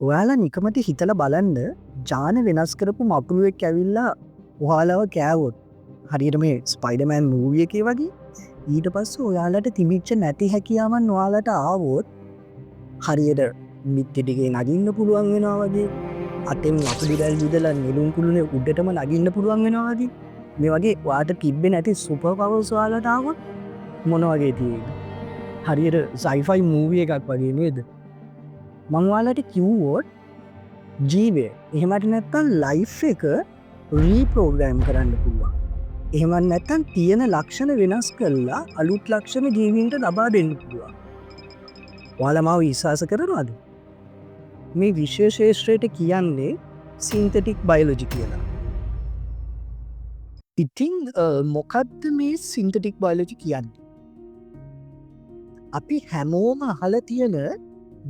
ඔයාලා නිකමට හිතලා බලන්න ජාන වෙනස් කරපු මකුළුවෙක් ඇවිල්ලා ඔයාලව කෑවොත් හරියට මේ ස්පයිඩර්මෑන් මූවි එකේ වගේ ඊට පස්සේ ඔයාලට තිබිච්ච නැති හැකියාවන් ඔයාලට ආවොත් හරියට මිත්ති ටිකේ නගින්න පුළුවන් වෙනවා වගේ අතෙන් අපුඩු දැල් විදලා නෙළුම් කුළුනේ උඩටම නගින්න පුළුවන් වෙනවා වගේ මේ වගේ ඔයාට තිබ්බේ නැති සුපර් පවර්ස් ඔයාලට ආවොත් මොන වගේ තියෙයිද? හරියට සයිෆයි මූවි එකක් වගේ නේද? මං ඔයාලට කිව්වොත් ජීවය එහෙමට නැත්තම් ලයිෆ් එක රීප්‍රෝග්‍රෑම් කරන්න පුළුවන්. එහෙමත් නැත්තම් තියෙන ලක්ෂණ වෙනස් කරලා අලුත් ලක්ෂණ ජීවීන්ට ලබා දෙන්න පුළුවන්. ඔයාලා මාව විශ්වාස කරනවද? මේ විශේෂ ශාස්ත්‍රයට කියන්නේ සින්තටික් බයොලොජි කියලා. ඉතින් මොකක්ද මේ සින්තටික් බයොලොජි කියන්නේ? අපි හැමෝම අහලා තියෙන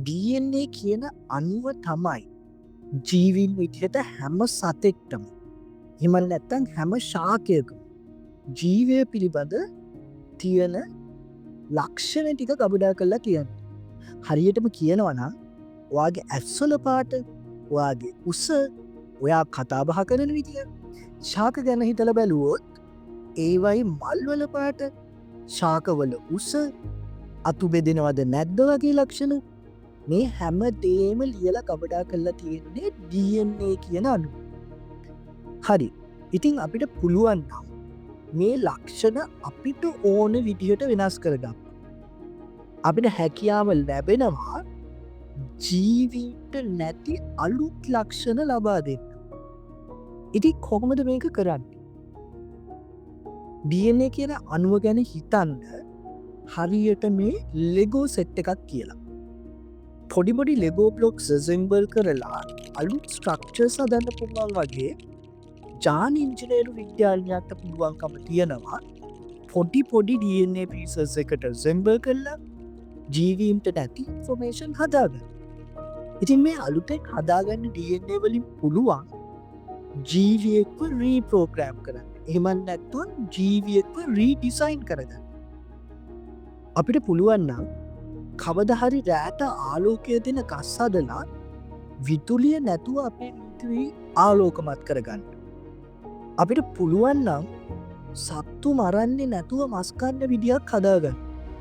DNA කියන අණුව තමයි ජීවීන් විදිහට හැම සතෙක්ටම එහෙම නැත්නම් හැම ශාකයකම ජීවය පිළිබඳ තියෙන ලක්ෂණ ටික ගබඩා කරලා තියෙනවා. හරියටම කියනවා නම් ඔයාගේ ඇස්වල පාට, ඔයාගේ උස, ඔයා කතා බහ කරන විදිය, ශාක ගැන හිතලා බැලුවොත් ඒවයි මල්වල පාට, ශාකවල උස, අතු බෙදෙනවද නැද්ද වගේ ලක්ෂණ මේ හැම දේම ලියලා ගබඩා කරලා තියෙන්නේ DNA කියන අණුව. හරි. ඉතින් අපිට පුළුවන් නම් මේ ලක්ෂණ අපිට ඕන විදිහට වෙනස් කරගන්න. අපිට හැකියාව ලැබෙනවා ජීවිත නැති අලුත් ලක්ෂණ ලබා දෙන්න. ඉතින් කොහොමද මේක කරන්නේ? DNA කියන අණුව ගැන හිතන්න හරියට මේ ලෙගෝ සෙට් එකක් කියලා. පොඩිපොඩි ලෙගෝ බ්ලොක්ස් ඇසෙම්බල් කරලා අලුත් ස්ට්‍රක්චර්ස් හදන්න පුළුවන් වගේ ජාන ඉංජිනේරු විද්‍යාඥයාට පුළුවන්කම තියෙනවා පොඩි DNA පීසස් එකට ඇසෙම්බල් කරලා ජීවීන්ට නැති ඉන්ෆර්මේෂන් හදාගන්න. ඉතින් මේ අලුතෙන් හදාගන්න DNA වලින් පුළුවන් ජීවියෙක්ව රීප්‍රෝග්‍රෑම් කරන්න. එහෙම නැත්නම් ජීවියෙක්ව රීඩිසයින් කරගන්න. අපිට පුළුවන් නම් කවදා හරි රැට ආලෝකය දෙන ගස් හදලා විදුලිය නැතුව අපේ පෘථිවි ආලෝකමත් කරගන්න. අපිට පුළුවන් නම් සත්තු මරන්නේ නැතුව මස් කන්න විදියක් හදාගන්න.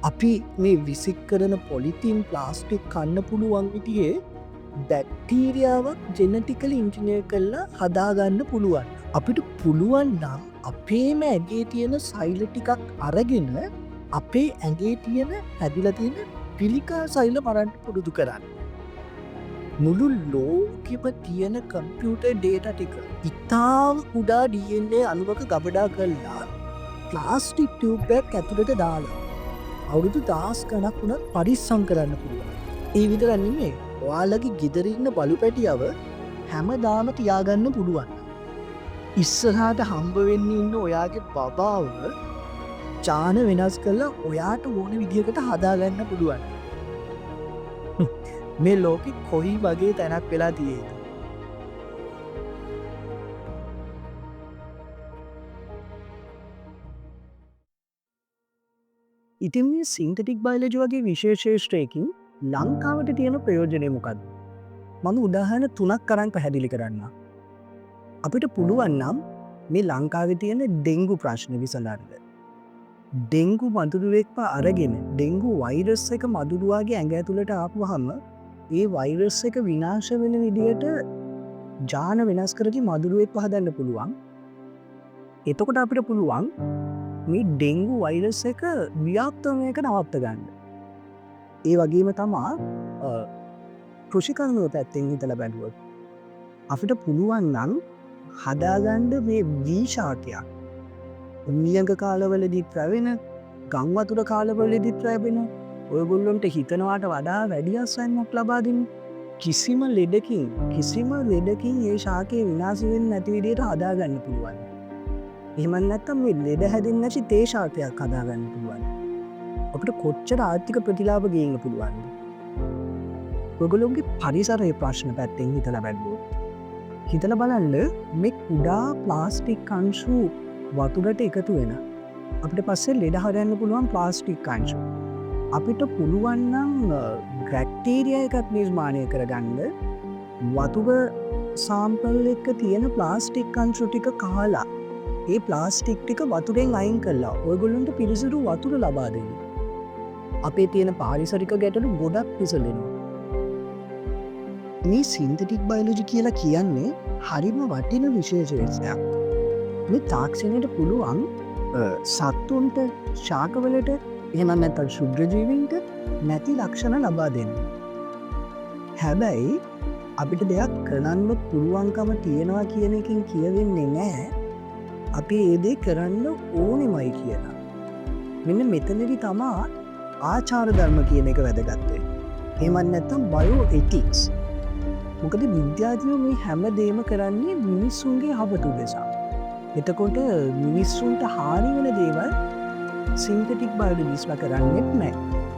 අපි මේ විසික් කරන පොලිතින් ප්ලාස්ටික් කන්න පුළුවන් විදිහේ බැක්ටීරියාවක් ජෙනටිකලි ඉන්ජිනේර් කරලා හදාගන්න පුළුවන්. අපිට පුළුවන් නම් අපේම ඇගේ තියෙන සෛල ටිකක් අරගෙන අපේ ඇගේ තියෙන හැදිලා තියෙන පිළිකා සෛල මරන්න පුරුදු කරන්න. මුළු ලෝකෙම තියෙන කම්පියුටර් ඩේටා ටික ඉතාම කුඩා DNA අණුවක ගබඩා කරලා ප්ලාස්ටික් ටියුබ් එකක් ඇතුළට දාලා අවුරුදු 10 ගණක් වුණත් පරිස්සම් කරන්න පුළුවන්. ඒ විතරක් නෙමෙයි, ඔයාලගේ ගෙදර ඉන්න බලු පැටියව හැමදාම තියාගන්න පුළුවන්. ඉස්සරහට හම්බ වෙන්න ඉන්න ඔයාගේ බබාව ජාන වෙනස් කරලා ඔයාට ඕන විදිහකට හදාගන්න පුළුවන්. මේ ලෝකෙ කොයි වගේ තැනක් වෙලා තියෙද? ඉතින් මේ සින්තටික් බයොලොජි වගේ විශේෂ ශාස්ත්‍රයකින් ලංකාවට තියෙන ප්‍රයෝජනය මොකක්ද? මම උදාහරණ 3ක් අරන් පැහැදිලි කරන්නම්. අපිට පුළුවන් නම් මේ ලංකාවේ තියෙන ඩෙන්ගු ප්‍රශ්න විසඳන්න. ඩෙන්ගු මදුරුවෙක්ව අරගෙන ඩෙන්ගු වෛරස් එක මදුරුවාගේ ඇඟ ඇතුළට ආපුවහම ඒ වෛරස් එක විනාශ වෙන විදියට ජාන වෙනස් කරලා මදුරුවෙක්ව හදන්න පුළුවන්. එතකොට අපිට පුළුවන් මේ ඩෙන්ගු වෛරස් එක ව්‍යාප්තවීම එක නවත්ත ගන්න. ඒ වගේම තමා කෘෂිකර්මය පැත්තෙන් හිතලා බැලුවොත් අපිට පුළුවන් නම් හදාගන්න මේ වීශාකයක් නියඟ කාලවලදී ප්‍රවෙන, ගම් වතුර කාලවලදී ප්‍රවෙන, ඔයගොල්ලොන්ට හිතනවාට වඩා වැඩි ආස්වැන්නක් ලබා දෙන්න කිසිම ලෙඩකින් ඒ ශාකයේ විනාශ වෙන්නේ නැති විදිහට හදාගන්න පුළුවන්. එහෙම නැත්නම් මේ ලෙඩ හැදෙන්නේ නැති තේ ශාකයක් හදාගන්න පුළුවන්. අපිට කොච්චර ආර්ථික ප්‍රතිලාභ ගේන්න පුළුවන්ද? ඔයගොල්ලෝගේ පරිසරයේ ප්‍රශ්න පැත්තෙන් හිතලා බැලුවොත් හිතලා බලන්න මේ කුඩා ප්ලාස්ටික් අංශු වතුරට එකතු වෙන අපිට පස්සේ ලෙඩ හදන්න පුළුවන් ප්ලාස්ටික් අංශු. අපිට පුළුවන් නම් බැක්ටීරියා එකක් නිර්මාණය කරගන්න වතුර සාම්පල් එක තියෙන ප්ලාස්ටික් අංශු ටික කාලා ඒ ප්ලාස්ටික් ටික වතුරෙන් අයින් කල්ලා ඔයගොල්ලන්ට පිරිසිදු වතුර ලබා දෙන්න. අපේ තියෙන පාරිසරික ගැටලු ගොඩක් විසලෙනවා. මේ සින්තටික් බයලෝජි කියලා කියන්නේ හරිම වටින විශේෂයක්. මේ තාක්ෂණයට පුළුවන් සත්තුන්ට ශාකවලට එහෙම නැත්නම් ශුද්‍රජීවීන්ට නැති ලක්ෂණ ලබා දෙන්න. හැබැයි අපිට දෙයක් කරන්න පුළුවන්කම තියෙනවා කියන එකකින් කියවෙන්නේ නැහැ අපි ඒ දේ කරන්න ඕනෙමයි කියලා. මෙන්න මෙතනදි තමා ආචාර ධර්ම කියන එක වැදගත් වෙන්නේ. එහෙමත් නැත්නම් බයෝ එතික්ස්. මොකද විද්‍යාඥයෝ මේ හැම දෙයක්ම කරන්නේ මිනිස්සුන්ගේ හබතු උදෙසා. එතකොට මිනිස්සුන්ට හානි වෙන දේවල් සින්තටික් බයොලොජිස්ලා කරන්නේත් නැහැ.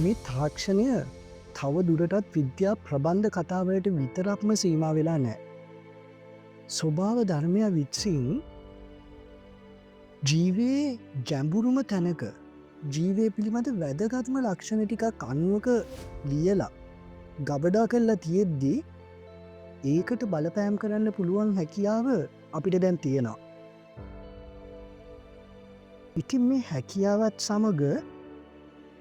මේ තාක්ෂණය තව දුරටත් විද්‍යා ප්‍රබන්ධ කතාවලට විතරක්ම සීමා වෙලා නෑ. ස්වභාව ධර්මය විත්සින් ජීවයේ ගැඹුරුම තැනක ජීවය පිළිබඳ වැදගත්ම ලක්ෂණ ටිකක් අනුවක ලියලා ගබඩා කරලා තියෙද්දී ඒකට බලපෑම් කරන්න පුළුවන් හැකියාව අපිට දැන් තියෙනවා. ඉතින් මේ හැකියාවත් සමග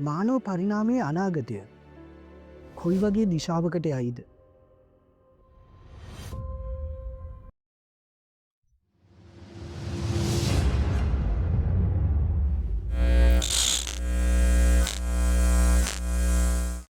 මානව පරිණාමයේ අනාගතය කොයි වගේ දිශාවකට යයිද?